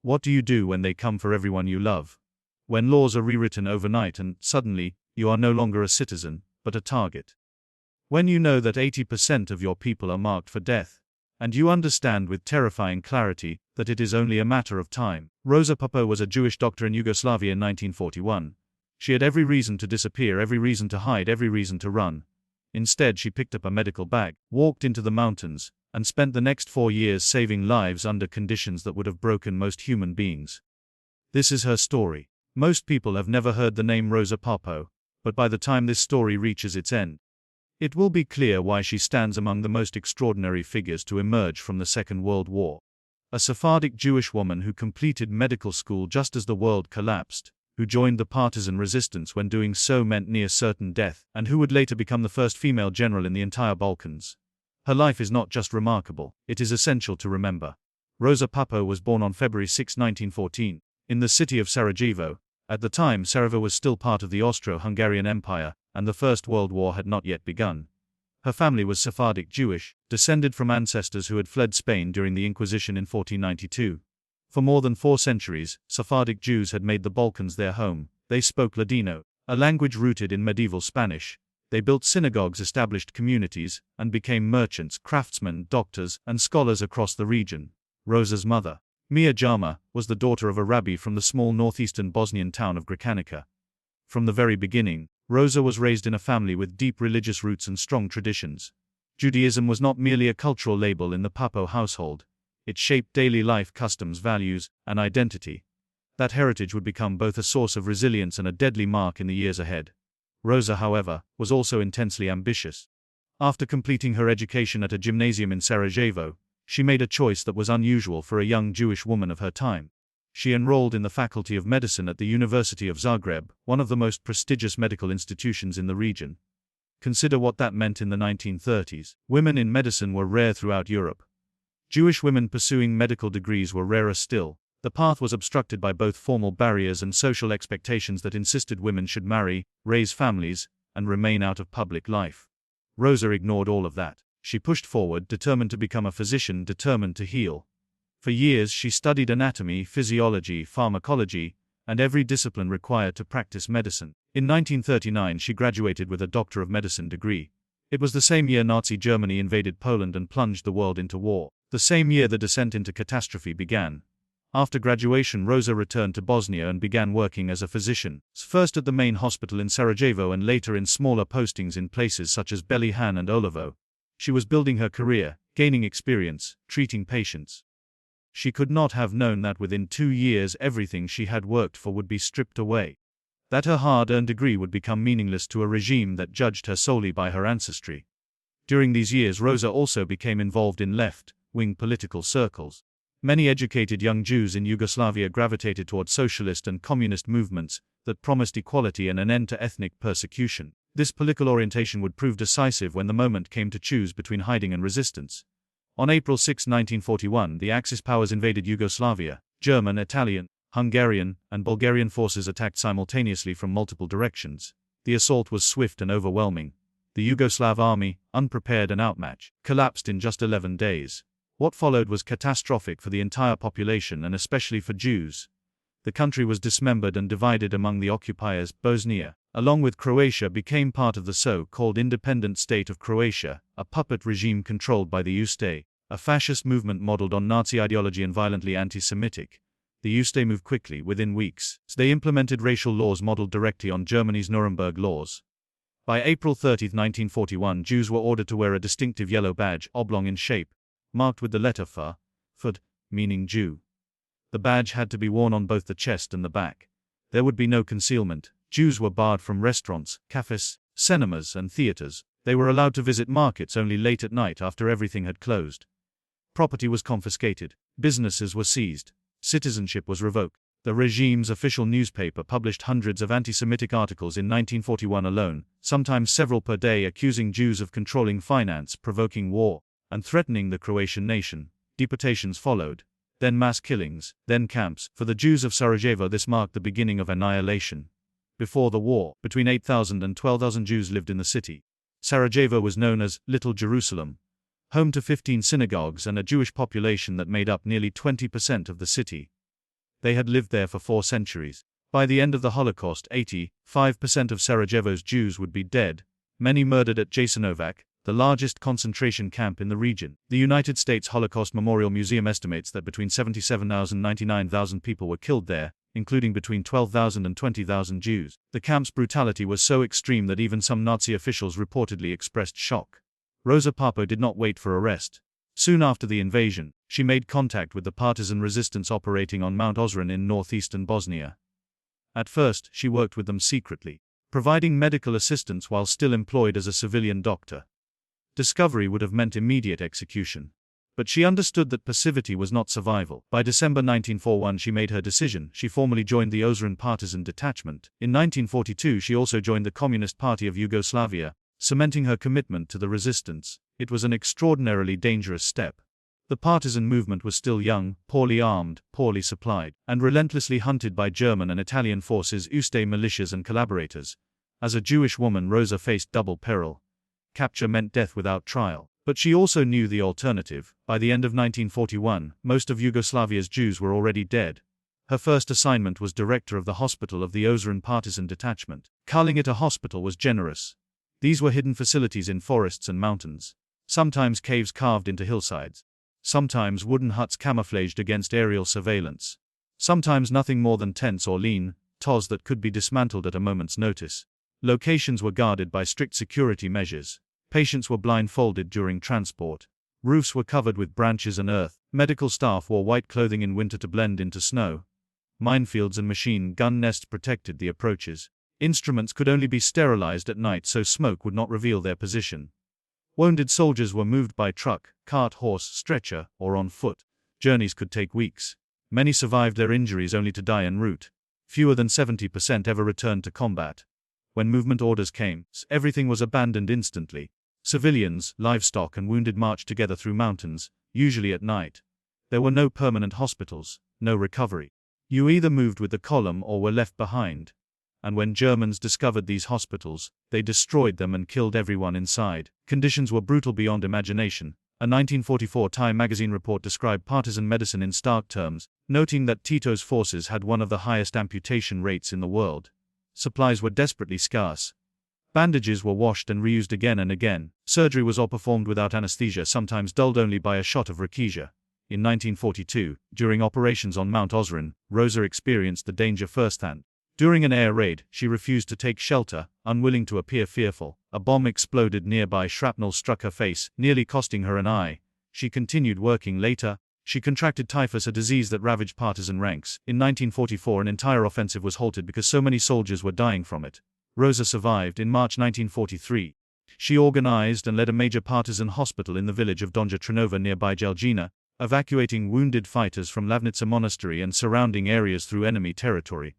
What do you do when they come for everyone you love? When laws are rewritten overnight and, suddenly, you are no longer a citizen, but a target. When you know that 80% of your people are marked for death, and you understand with terrifying clarity that it is only a matter of time. Rosa Popo was a Jewish doctor in Yugoslavia in 1941. She had every reason to disappear, every reason to hide, every reason to run. Instead, she picked up a medical bag, walked into the mountains, and spent the next 4 years saving lives under conditions that would have broken most human beings. This is her story. Most people have never heard the name Rosa Popo, but by the time this story reaches its end, it will be clear why she stands among the most extraordinary figures to emerge from the Second World War. A Sephardic Jewish woman who completed medical school just as the world collapsed, who joined the partisan resistance when doing so meant near certain death, and who would later become the first female general in the entire Balkans. Her life is not just remarkable, it is essential to remember. Rosa Popo was born on February 6, 1914, in the city of Sarajevo. At the time, Sarajevo was still part of the Austro-Hungarian Empire, and the First World War had not yet begun. Her family was Sephardic Jewish, descended from ancestors who had fled Spain during the Inquisition in 1492. For more than 4 centuries, Sephardic Jews had made the Balkans their home. They spoke Ladino, a language rooted in medieval Spanish. They built synagogues, established communities, and became merchants, craftsmen, doctors, and scholars across the region. Rosa's mother, Mia Jama, was the daughter of a rabbi from the small northeastern Bosnian town of Gračanica. From the very beginning, Rosa was raised in a family with deep religious roots and strong traditions. Judaism was not merely a cultural label in the Popo household. It shaped daily life, customs, values, and identity. That heritage would become both a source of resilience and a deadly mark in the years ahead. Rosa, however, was also intensely ambitious. After completing her education at a gymnasium in Sarajevo, she made a choice that was unusual for a young Jewish woman of her time. She enrolled in the Faculty of Medicine at the University of Zagreb, one of the most prestigious medical institutions in the region. Consider what that meant in the 1930s. Women in medicine were rare throughout Europe. Jewish women pursuing medical degrees were rarer still. The path was obstructed by both formal barriers and social expectations that insisted women should marry, raise families, and remain out of public life. Rosa ignored all of that. She pushed forward, determined to become a physician, determined to heal. For years she studied anatomy, physiology, pharmacology, and every discipline required to practice medicine. In 1939 she graduated with a Doctor of Medicine degree. It was the same year Nazi Germany invaded Poland and plunged the world into war. The same year the descent into catastrophe began. After graduation, Rosa returned to Bosnia and began working as a physician, first at the main hospital in Sarajevo and later in smaller postings in places such as Belihan and Olevo. She was building her career, gaining experience, treating patients. She could not have known that within 2 years everything she had worked for would be stripped away. That her hard-earned degree would become meaningless to a regime that judged her solely by her ancestry. During these years Rosa also became involved in left-wing political circles. Many educated young Jews in Yugoslavia gravitated toward socialist and communist movements that promised equality and an end to ethnic persecution. This political orientation would prove decisive when the moment came to choose between hiding and resistance. On April 6, 1941, the Axis powers invaded Yugoslavia. German, Italian, Hungarian, and Bulgarian forces attacked simultaneously from multiple directions. The assault was swift and overwhelming. The Yugoslav army, unprepared and outmatched, collapsed in just 11 days. What followed was catastrophic for the entire population and especially for Jews. The country was dismembered and divided among the occupiers. Bosnia, along with Croatia, became part of the so-called independent state of Croatia, a puppet regime controlled by the Ustaše, a fascist movement modeled on Nazi ideology and violently anti-Semitic. The Ustaše moved quickly. Within weeks, they implemented racial laws modeled directly on Germany's Nuremberg laws. By April 30, 1941, Jews were ordered to wear a distinctive yellow badge, oblong in shape, marked with the letter Fud, meaning Jew. The badge had to be worn on both the chest and the back. There would be no concealment. Jews were barred from restaurants, cafes, cinemas, and theaters. They were allowed to visit markets only late at night after everything had closed. Property was confiscated. Businesses were seized. Citizenship was revoked. The regime's official newspaper published hundreds of anti-Semitic articles in 1941 alone, sometimes several per day, accusing Jews of controlling finance, provoking war, and threatening the Croatian nation. Deportations followed. Then mass killings, then camps. For the Jews of Sarajevo, this marked the beginning of annihilation. Before the war, between 8,000 and 12,000 Jews lived in the city. Sarajevo was known as Little Jerusalem, home to 15 synagogues and a Jewish population that made up nearly 20% of the city. They had lived there for 4 centuries. By the end of the Holocaust, 85% of Sarajevo's Jews would be dead, many murdered at Jasenovac, the largest concentration camp in the region. The United States Holocaust Memorial Museum estimates that between 77,000 and 99,000 people were killed there, including between 12,000 and 20,000 Jews. The camp's brutality was so extreme that even some Nazi officials reportedly expressed shock. Rosa Papo did not wait for arrest. Soon after the invasion, she made contact with the partisan resistance operating on Mount Ozren in northeastern Bosnia. At first, she worked with them secretly, providing medical assistance while still employed as a civilian doctor. Discovery would have meant immediate execution. But she understood that passivity was not survival. By December 1941 she made her decision. She formally joined the Ozren Partisan Detachment. In 1942 she also joined the Communist Party of Yugoslavia, cementing her commitment to the resistance. It was an extraordinarily dangerous step. The partisan movement was still young, poorly armed, poorly supplied, and relentlessly hunted by German and Italian forces, Uste militias and collaborators. As a Jewish woman, Rosa faced double peril. Capture meant death without trial. But she also knew the alternative. By the end of 1941, most of Yugoslavia's Jews were already dead. Her first assignment was director of the hospital of the Ozren Partisan Detachment. Calling it a hospital was generous. These were hidden facilities in forests and mountains. Sometimes caves carved into hillsides. Sometimes wooden huts camouflaged against aerial surveillance. Sometimes nothing more than tents or lean-tos that could be dismantled at a moment's notice. Locations were guarded by strict security measures. Patients were blindfolded during transport. Roofs were covered with branches and earth. Medical staff wore white clothing in winter to blend into snow. Minefields and machine gun nests protected the approaches. Instruments could only be sterilized at night so smoke would not reveal their position. Wounded soldiers were moved by truck, cart, horse, stretcher, or on foot. Journeys could take weeks. Many survived their injuries only to die en route. Fewer than 70% ever returned to combat. When movement orders came, everything was abandoned instantly. Civilians, livestock and wounded marched together through mountains, usually at night. There were no permanent hospitals, no recovery. You either moved with the column or were left behind. And when Germans discovered these hospitals, they destroyed them and killed everyone inside. Conditions were brutal beyond imagination. A 1944 Time magazine report described partisan medicine in stark terms, noting that Tito's forces had one of the highest amputation rates in the world. Supplies were desperately scarce. Bandages were washed and reused again and again. Surgery was all performed without anesthesia, sometimes dulled only by a shot of rakesia. In 1942, during operations on Mount Ozren, Rosa experienced the danger firsthand. During an air raid, she refused to take shelter, unwilling to appear fearful. A bomb exploded nearby. Shrapnel struck her face, nearly costing her an eye. She continued working. Later, she contracted typhus, a disease that ravaged partisan ranks. In 1944, an entire offensive was halted because so many soldiers were dying from it. Rosa survived. In March 1943, she organized and led a major partisan hospital in the village of Donja Trinova nearby Jelgina, evacuating wounded fighters from Lavnica Monastery and surrounding areas through enemy territory.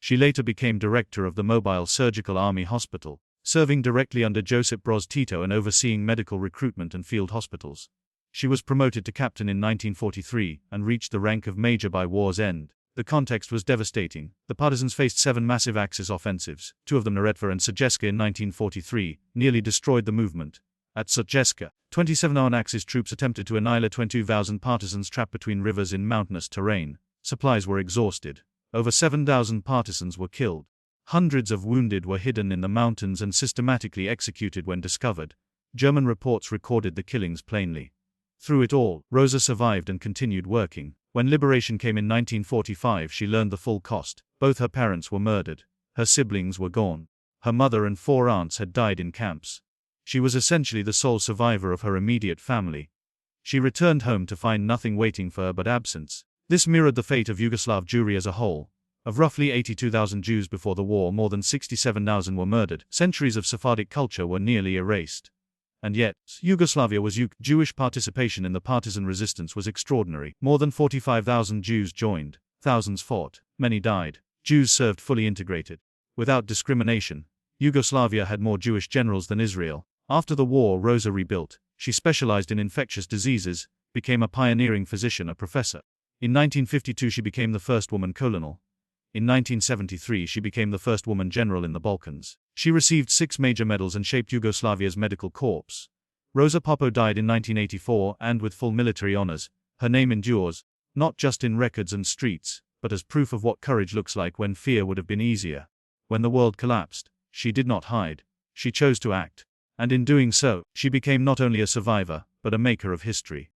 She later became director of the Mobile Surgical Army Hospital, serving directly under Josip Broz Tito and overseeing medical recruitment and field hospitals. She was promoted to captain in 1943 and reached the rank of major by war's end. The context was devastating. The partisans faced 7 massive Axis offensives, 2 of them Neretva and Sutjeska in 1943, nearly destroyed the movement. At Sutjeska, 27 Axis troops attempted to annihilate 22,000 partisans trapped between rivers in mountainous terrain. Supplies were exhausted. Over 7,000 partisans were killed. Hundreds of wounded were hidden in the mountains and systematically executed when discovered. German reports recorded the killings plainly. Through it all, Rosa survived and continued working. When liberation came in 1945, she learned the full cost. Both her parents were murdered. Her siblings were gone. Her mother and 4 aunts had died in camps. She was essentially the sole survivor of her immediate family. She returned home to find nothing waiting for her but absence. This mirrored the fate of Yugoslav Jewry as a whole. Of roughly 82,000 Jews before the war, more than 67,000 were murdered. Centuries of Sephardic culture were nearly erased. And yet, Yugoslavia was Jewish participation in the partisan resistance was extraordinary. More than 45,000 Jews joined. Thousands fought. Many died. Jews served fully integrated. Without discrimination, Yugoslavia had more Jewish generals than Israel. After the war, Rosa rebuilt. She specialized in infectious diseases, became a pioneering physician, a professor. In 1952 she became the first woman colonel. In 1973 she became the first woman general in the Balkans. She received 6 major medals and shaped Yugoslavia's medical corps. Rosa Papo died in 1984 and with full military honors. Her name endures, not just in records and streets, but as proof of what courage looks like when fear would have been easier. When the world collapsed, she did not hide. She chose to act. And in doing so, she became not only a survivor, but a maker of history.